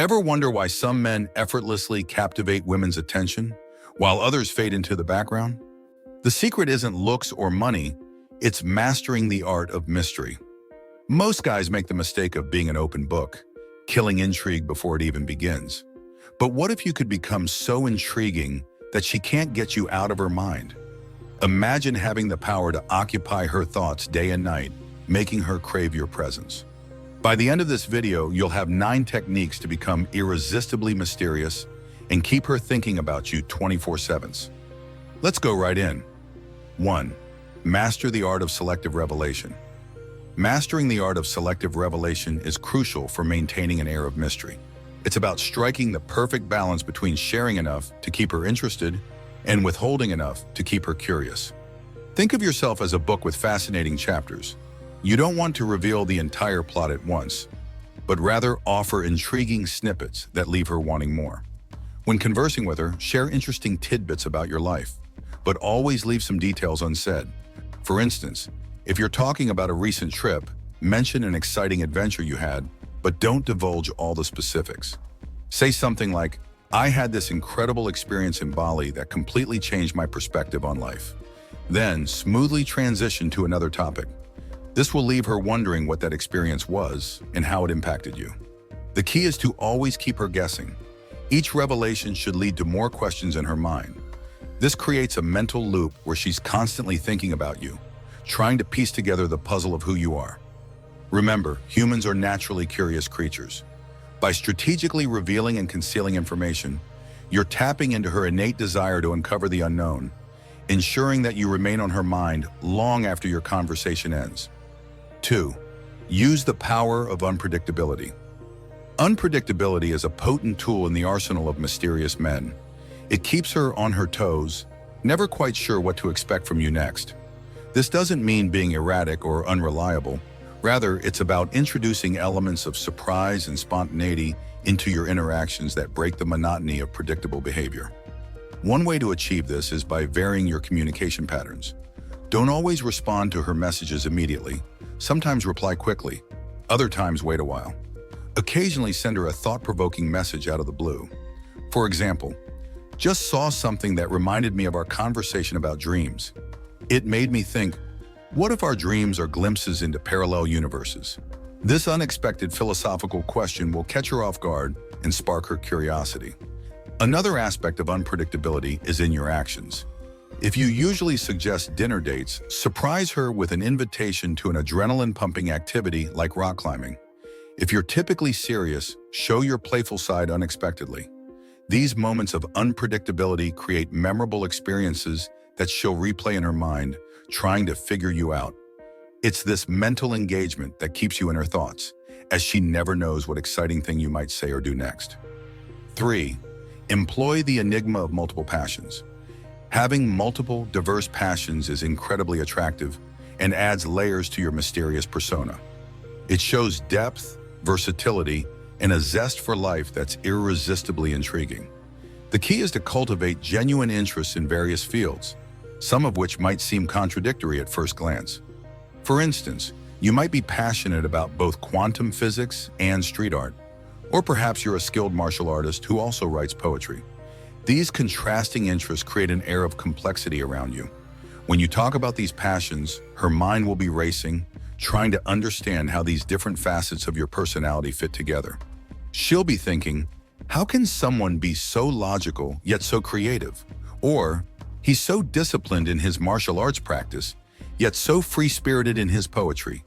Ever wonder why some men effortlessly captivate women's attention, while others fade into the background? The secret isn't looks or money, it's mastering the art of mystery. Most guys make the mistake of being an open book, killing intrigue before it even begins. But what if you could become so intriguing that she can't get you out of her mind? Imagine having the power to occupy her thoughts day and night, making her crave your presence. By the end of this video, you'll have 9 techniques to become irresistibly mysterious and keep her thinking about you 24/7. Let's go right in. 1. Master the art of selective revelation. Mastering the art of selective revelation is crucial for maintaining an air of mystery. It's about striking the perfect balance between sharing enough to keep her interested and withholding enough to keep her curious. Think of yourself as a book with fascinating chapters. You don't want to reveal the entire plot at once, but rather offer intriguing snippets that leave her wanting more. When conversing with her, share interesting tidbits about your life, but always leave some details unsaid. For instance, if you're talking about a recent trip, mention an exciting adventure you had, but don't divulge all the specifics. Say something like, "I had this incredible experience in Bali that completely changed my perspective on life." Then smoothly transition to another topic. This will leave her wondering what that experience was and how it impacted you. The key is to always keep her guessing. Each revelation should lead to more questions in her mind. This creates a mental loop where she's constantly thinking about you, trying to piece together the puzzle of who you are. Remember, humans are naturally curious creatures. By strategically revealing and concealing information, you're tapping into her innate desire to uncover the unknown, ensuring that you remain on her mind long after your conversation ends. 2. Use the power of unpredictability. Unpredictability is a potent tool in the arsenal of mysterious men. It keeps her on her toes, never quite sure what to expect from you next. This doesn't mean being erratic or unreliable. Rather, it's about introducing elements of surprise and spontaneity into your interactions that break the monotony of predictable behavior. One way to achieve this is by varying your communication patterns. Don't always respond to her messages immediately. Sometimes reply quickly, other times wait a while. Occasionally send her a thought-provoking message out of the blue. For example, "Just saw something that reminded me of our conversation about dreams. It made me think, what if our dreams are glimpses into parallel universes?" This unexpected philosophical question will catch her off guard and spark her curiosity. Another aspect of unpredictability is in your actions. If you usually suggest dinner dates, surprise her with an invitation to an adrenaline-pumping activity like rock climbing. If you're typically serious, show your playful side unexpectedly. These moments of unpredictability create memorable experiences that she'll replay in her mind, trying to figure you out. It's this mental engagement that keeps you in her thoughts, as she never knows what exciting thing you might say or do next. 3. Employ the enigma of multiple passions. Having multiple, diverse passions is incredibly attractive and adds layers to your mysterious persona. It shows depth, versatility, and a zest for life that's irresistibly intriguing. The key is to cultivate genuine interests in various fields, some of which might seem contradictory at first glance. For instance, you might be passionate about both quantum physics and street art, or perhaps you're a skilled martial artist who also writes poetry. These contrasting interests create an air of complexity around you. When you talk about these passions, her mind will be racing, trying to understand how these different facets of your personality fit together. She'll be thinking, how can someone be so logical yet so creative? Or, he's so disciplined in his martial arts practice, yet so free-spirited in his poetry.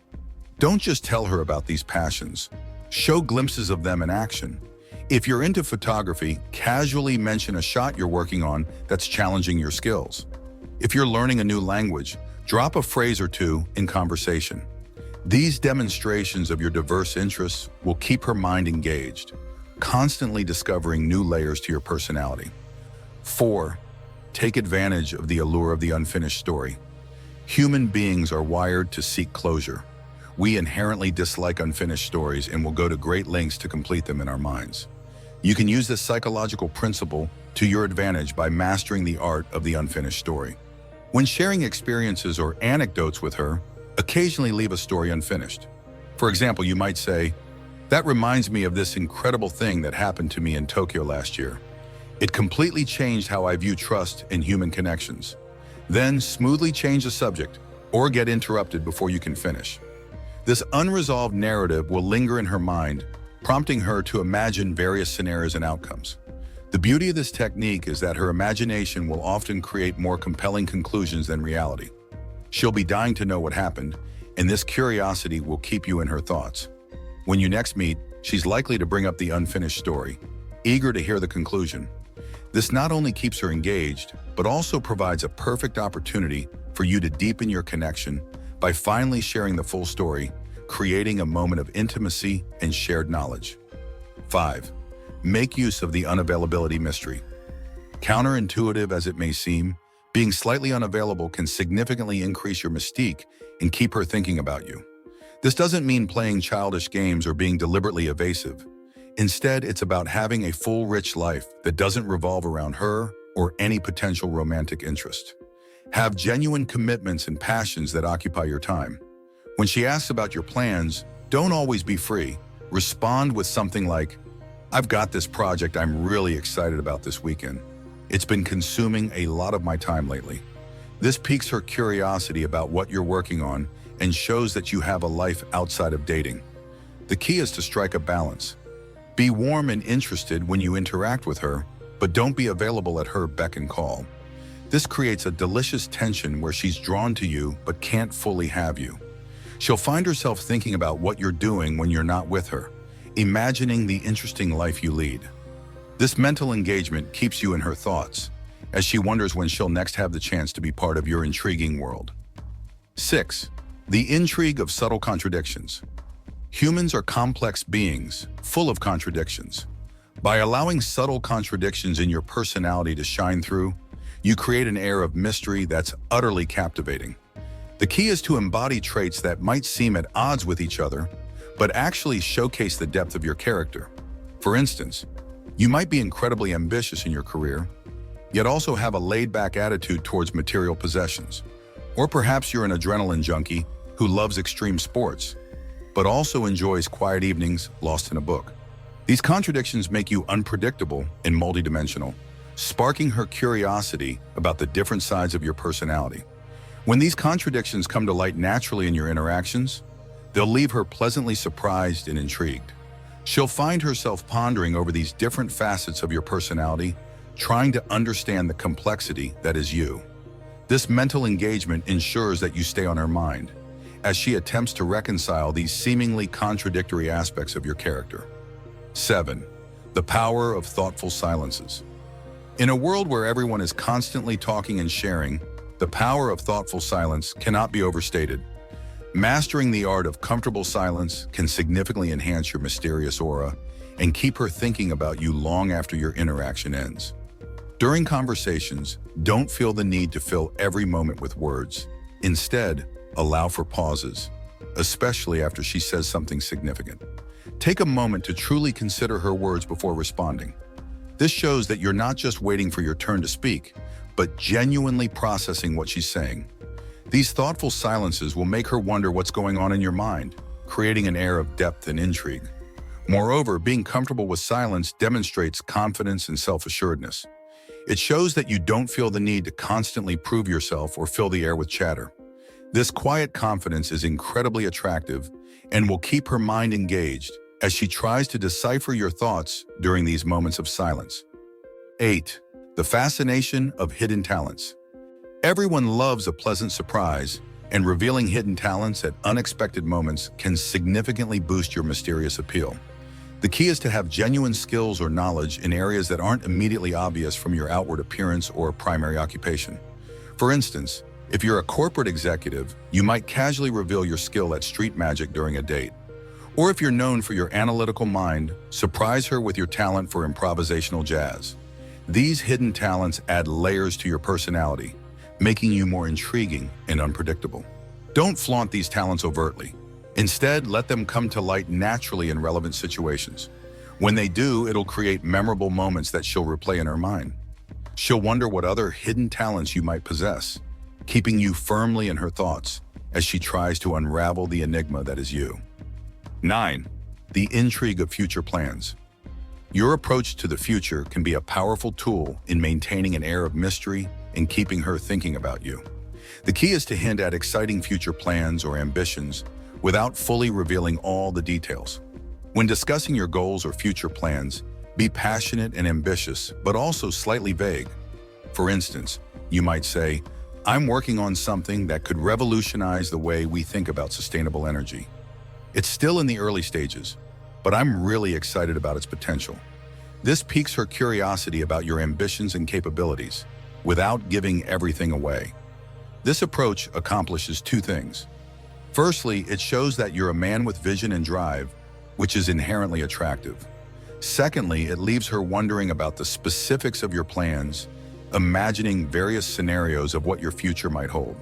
Don't just tell her about these passions. Show glimpses of them in action. If you're into photography, casually mention a shot you're working on that's challenging your skills. If you're learning a new language, drop a phrase or two in conversation. These demonstrations of your diverse interests will keep her mind engaged, constantly discovering new layers to your personality. 4. Take advantage of the allure of the unfinished story. Human beings are wired to seek closure. We inherently dislike unfinished stories and will go to great lengths to complete them in our minds. You can use this psychological principle to your advantage by mastering the art of the unfinished story. When sharing experiences or anecdotes with her, occasionally leave a story unfinished. For example, you might say, That reminds me of this incredible thing that happened to me in Tokyo last year. It completely changed how I view trust and human connections. Then smoothly change the subject or get interrupted before you can finish. This unresolved narrative will linger in her mind, prompting her to imagine various scenarios and outcomes. The beauty of this technique is that her imagination will often create more compelling conclusions than reality. She'll be dying to know what happened, and this curiosity will keep you in her thoughts. When you next meet, she's likely to bring up the unfinished story, eager to hear the conclusion. This not only keeps her engaged, but also provides a perfect opportunity for you to deepen your connection by finally sharing the full story, creating a moment of intimacy and shared knowledge. 5. Make use of the unavailability mystery. Counterintuitive as it may seem, being slightly unavailable can significantly increase your mystique and keep her thinking about you. This doesn't mean playing childish games or being deliberately evasive. Instead, it's about having a full, rich life that doesn't revolve around her or any potential romantic interest. Have genuine commitments and passions that occupy your time. When she asks about your plans, don't always be free. Respond with something like, "I've got this project I'm really excited about this weekend. It's been consuming a lot of my time lately." This piques her curiosity about what you're working on and shows that you have a life outside of dating. The key is to strike a balance. Be warm and interested when you interact with her, but don't be available at her beck and call. This creates a delicious tension where she's drawn to you but can't fully have you. She'll find herself thinking about what you're doing when you're not with her, imagining the interesting life you lead. This mental engagement keeps you in her thoughts, as she wonders when she'll next have the chance to be part of your intriguing world. 6. The intrigue of subtle contradictions. Humans are complex beings, full of contradictions. By allowing subtle contradictions in your personality to shine through, you create an air of mystery that's utterly captivating. The key is to embody traits that might seem at odds with each other, but actually showcase the depth of your character. For instance, you might be incredibly ambitious in your career, yet also have a laid-back attitude towards material possessions. Or perhaps you're an adrenaline junkie who loves extreme sports, but also enjoys quiet evenings lost in a book. These contradictions make you unpredictable and multidimensional, sparking her curiosity about the different sides of your personality. When these contradictions come to light naturally in your interactions, they'll leave her pleasantly surprised and intrigued. She'll find herself pondering over these different facets of your personality, trying to understand the complexity that is you. This mental engagement ensures that you stay on her mind, as she attempts to reconcile these seemingly contradictory aspects of your character. 7. The power of thoughtful silences. In a world where everyone is constantly talking and sharing, the power of thoughtful silence cannot be overstated. Mastering the art of comfortable silence can significantly enhance your mysterious aura and keep her thinking about you long after your interaction ends. During conversations, don't feel the need to fill every moment with words. Instead, allow for pauses, especially after she says something significant. Take a moment to truly consider her words before responding. This shows that you're not just waiting for your turn to speak, but genuinely processing what she's saying. These thoughtful silences will make her wonder what's going on in your mind, creating an air of depth and intrigue. Moreover, being comfortable with silence demonstrates confidence and self-assuredness. It shows that you don't feel the need to constantly prove yourself or fill the air with chatter. This quiet confidence is incredibly attractive and will keep her mind engaged as she tries to decipher your thoughts during these moments of silence. 8. The fascination of hidden talents. Everyone loves a pleasant surprise, and revealing hidden talents at unexpected moments can significantly boost your mysterious appeal. The key is to have genuine skills or knowledge in areas that aren't immediately obvious from your outward appearance or primary occupation. For instance, if you're a corporate executive, you might casually reveal your skill at street magic during a date. Or if you're known for your analytical mind, surprise her with your talent for improvisational jazz. These hidden talents add layers to your personality, making you more intriguing and unpredictable. Don't flaunt these talents overtly. Instead, let them come to light naturally in relevant situations. When they do, it'll create memorable moments that she'll replay in her mind. She'll wonder what other hidden talents you might possess, keeping you firmly in her thoughts as she tries to unravel the enigma that is you. 9. The intrigue of future plans. Your approach to the future can be a powerful tool in maintaining an air of mystery and keeping her thinking about you. The key is to hint at exciting future plans or ambitions without fully revealing all the details. When discussing your goals or future plans, be passionate and ambitious, but also slightly vague. For instance, you might say, "I'm working on something that could revolutionize the way we think about sustainable energy. It's still in the early stages, but I'm really excited about its potential." This piques her curiosity about your ambitions and capabilities, without giving everything away. This approach accomplishes two things. Firstly, it shows that you're a man with vision and drive, which is inherently attractive. Secondly, it leaves her wondering about the specifics of your plans, imagining various scenarios of what your future might hold.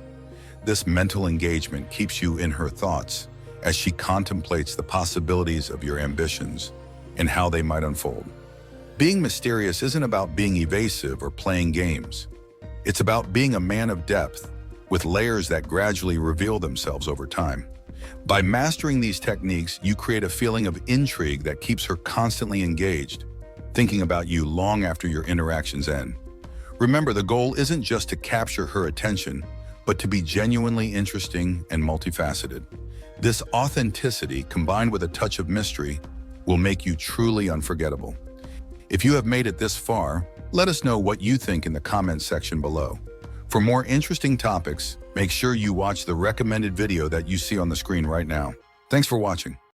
This mental engagement keeps you in her thoughts as she contemplates the possibilities of your ambitions and how they might unfold. Being mysterious isn't about being evasive or playing games. It's about being a man of depth, with layers that gradually reveal themselves over time. By mastering these techniques, you create a feeling of intrigue that keeps her constantly engaged, thinking about you long after your interactions end. Remember, the goal isn't just to capture her attention, but to be genuinely interesting and multifaceted. This authenticity, combined with a touch of mystery, will make you truly unforgettable. If you have made it this far, let us know what you think in the comments section below. For more interesting topics, make sure you watch the recommended video that you see on the screen right now. Thanks for watching.